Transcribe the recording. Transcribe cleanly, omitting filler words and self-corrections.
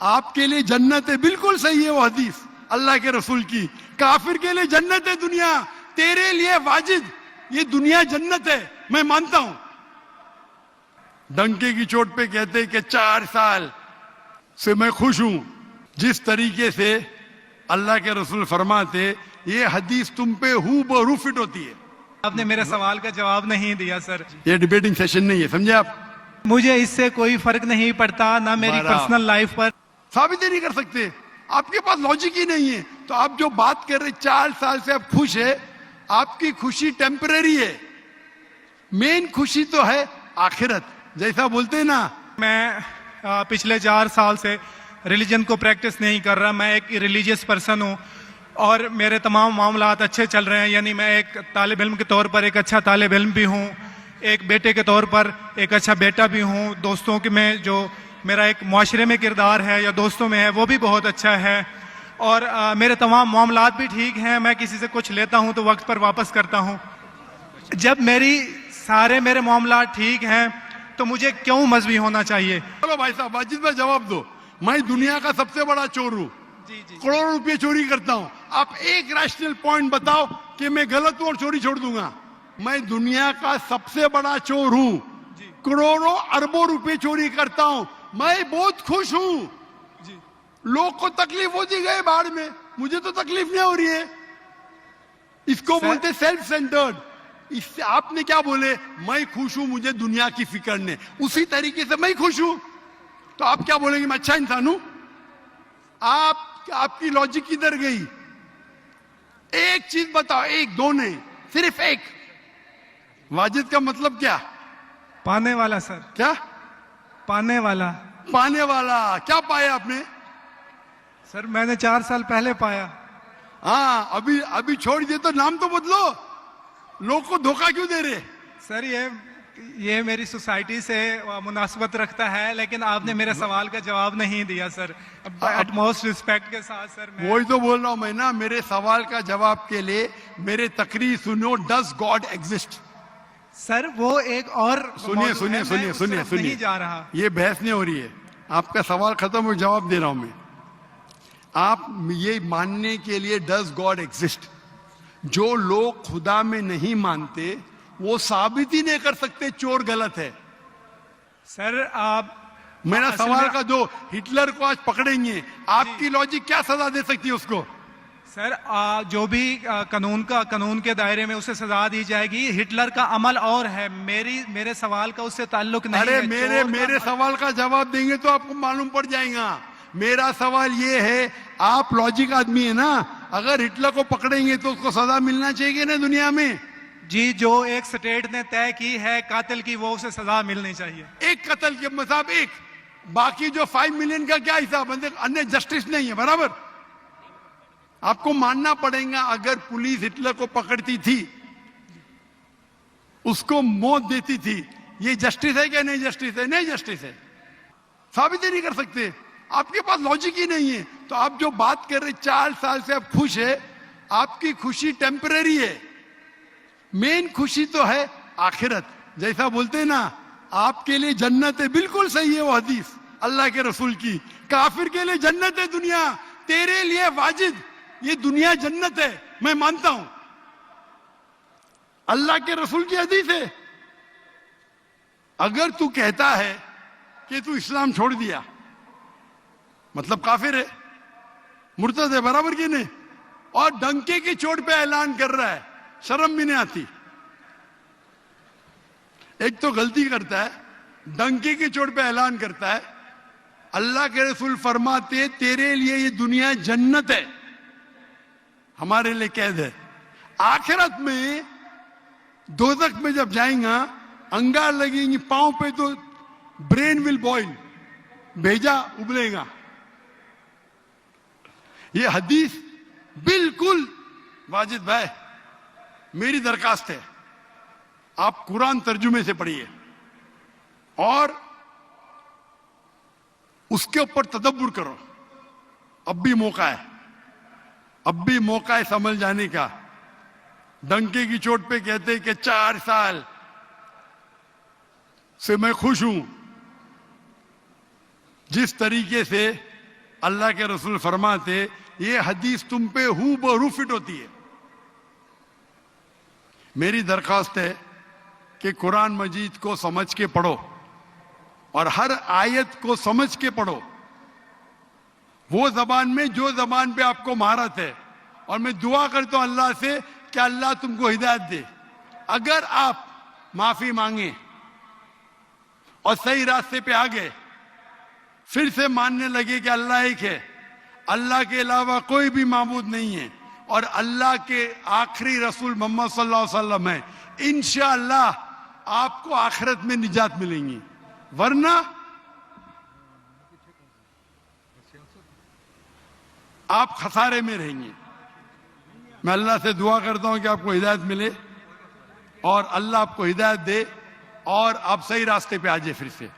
आपके लिए जन्नत है, बिल्कुल सही है वो हदीस अल्लाह के रसूल की। काफिर के लिए जन्नत है दुनिया, तेरे लिए वाजिद ये दुनिया जन्नत है, मैं मानता हूं। डंके की चोट पे कहते हैं कि 4 साल से मैं खुश हूं। जिस तरीके से अल्लाह के रसूल फरमाते, ये हदीस तुम पे हूबहू फिट होती है। आपने मेरे सवाल का जवाब नहीं दिया सर। ये डिबेटिंग सेशन नहीं है, समझे आप? मुझे इससे कोई फर्क नहीं पड़ता, ना मेरी पर्सनल लाइफ पर। साबित ही नहीं कर सकते, आपके पास लॉजिक ही नहीं है। तो आप जो बात कर रहे 4 साल से आप खुश है, आपकी खुशी टेम्परेरी है, मेन खुशी तो है आखिरत। जैसा बोलते हैं ना, मैं पिछले 4 साल से रिलीजन को प्रैक्टिस नहीं कर रहा। मैं एक रिलीजियस पर्सन हूँ और मेरे तमाम मामलात अच्छे चल रहे हैं। यानी मैं एक तालिब इल्म के तौर पर एक अच्छा तालिब इल्म भी हूँ, एक बेटे के तौर पर एक अच्छा बेटा भी हूँ। दोस्तों के में जो मेरा एक मुआशरे में किरदार है या दोस्तों में है वो भी बहुत अच्छा है, और मेरे तमाम मामलात भी ठीक हैं। मैं किसी से कुछ लेता हूँ तो वक्त पर वापस करता हूँ। जब मेरे मामलात ठीक हैं तो मुझे क्यों मजहबी होना चाहिए? चलो भाई साहब, वाजिद भाई जवाब दो। मैं दुनिया का सबसे बड़ा चोर हूँ, करोड़ों रुपए चोरी करता हूँ। आप एक रैशनल पॉइंट बताओ कि मैं गलत हूँ और चोरी छोड़ दूंगा। मैं दुनिया का सबसे बड़ा चोर हूँ, करोड़ों अरबों रुपए चोरी करता हूँ, मैं बहुत खुश हूँ। लोग को तकलीफ होती गए बाढ़ में, मुझे तो तकलीफ नहीं हो रही है। इसको बोलते सेल्फ सेंटर्ड। इससे आपने क्या बोले, मैं खुश हूं, मुझे दुनिया की फिक्र नहीं। उसी तरीके से मैं खुश हूं तो आप क्या बोलेंगे, मैं अच्छा इंसान हूं? आपकी लॉजिक किधर गई? एक चीज बताओ, एक दो नहीं, सिर्फ एक। वाजिद का मतलब क्या? पाने वाला सर। क्या पाने वाला? पाने वाला। क्या पाया आपने? सर मैंने 4 साल पहले पाया। हाँ, अभी छोड़ दिए तो नाम तो बदलो। लोग को धोखा क्यों दे रहे? सर ये मेरी सोसाइटी से मुनासबत रखता है, लेकिन आपने मेरे सवाल का जवाब नहीं दिया सर। अटमोस्ट रिस्पेक्ट के साथ सर, वही तो बोल रहा हूं मैं ना। मेरे सवाल का जवाब के लिए मेरे तकरीर सुनो। Does God exist? सर वो एक और सुनिए जा रहा, ये बहस नहीं हो रही है। आपका सवाल खत्म हो, जवाब दे रहा हूं मैं। आप ये मानने के लिए डज गॉड एग्जिस्ट, जो लोग खुदा में नहीं मानते वो साबित ही नहीं कर सकते चोर गलत है। सर आप मेरा सवाल का दो, हिटलर को आज पकड़ेंगे, आपकी लॉजिक क्या सजा दे सकती है उसको? सर जो भी कानून के दायरे में उसे सजा दी जाएगी। हिटलर का अमल और है, मेरे सवाल का उससे ताल्लुक नहीं है। अरे मेरे सवाल का जवाब देंगे तो आपको मालूम पड़ जाएगा। मेरा सवाल ये है, आप लॉजिक आदमी है ना, अगर हिटलर को पकड़ेंगे तो उसको सजा मिलना चाहिए ना दुनिया में? जी, जो एक स्टेट ने तय की है कातिल की, वो उसे सजा मिलनी चाहिए। एक कत्ल के मतलब एक, बाकी जो 5 मिलियन का क्या हिसाब? अन्य जस्टिस नहीं है, बराबर? आपको मानना पड़ेगा, अगर पुलिस हिटलर को पकड़ती थी, उसको मौत देती थी, ये जस्टिस है क्या? नहीं जस्टिस है, नहीं जस्टिस है। साबित ही नहीं कर सकते, आपके पास लॉजिक ही नहीं है। तो आप जो बात कर रहे 4 साल से आप खुश है, आपकी खुशी टेम्परेरी है, मेन खुशी तो है आखिरत। जैसा बोलते हैं ना, आपके लिए जन्नत है, बिल्कुल सही है वो हदीस अल्लाह के रसूल की। काफिर के लिए जन्नत है दुनिया, तेरे लिए वाजिद ये दुनिया जन्नत है, मैं मानता हूं। अल्लाह के रसूल की हदीस है। अगर तू कहता है कि तू इस्लाम छोड़ दिया, मतलब काफिर है, मुर्तद है, बराबर की नहीं? और डंके की चोट पे ऐलान कर रहा है, शर्म भी नहीं आती? एक तो गलती करता है, डंके की चोट पे ऐलान करता है। अल्लाह के रसूल फरमाते, तेरे लिए ये दुनिया जन्नत है, हमारे लिए कैद है। आखिरत में दोजख में जब जाएगा, अंगार लगेंगी पांव पे तो ब्रेन विल बॉइल, भेजा उबलेगा। ये हदीस बिल्कुल वाजिद भाई, मेरी दरखास्त है, आप कुरान तर्जुमे से पढ़िए और उसके ऊपर तदब्बुर करो। अब भी मौका है, अब भी मौका है समझ जाने का। डंके की चोट पे कहते हैं कि 4 साल से मैं खुश हूं। जिस तरीके से अल्लाह के रसूल फरमाते ये हदीस तुम पे हूबहू फिट होती है। मेरी दरखास्त है कि कुरान मजीद को समझ के पढ़ो और हर आयत को समझ के पढ़ो, वो जबान में जो जबान पे आपको महारत है। और मैं दुआ करता हूं अल्लाह से कि अल्लाह तुमको हिदायत दे। अगर आप माफी मांगे और सही रास्ते पे आ गए, फिर से मानने लगे कि अल्लाह एक है, अल्लाह के अलावा कोई भी माबूद नहीं है और अल्लाह के आखिरी रसूल मोहम्मद सल्लल्लाहु अलैहि वसल्लम है, इंशाअल्लाह आपको आखिरत में निजात मिलेंगी, वरना आप खसारे में रहेंगे। मैं अल्लाह से दुआ करता हूं कि आपको हिदायत मिले और अल्लाह आपको हिदायत दे और आप सही रास्ते पे आ जाए फिर से।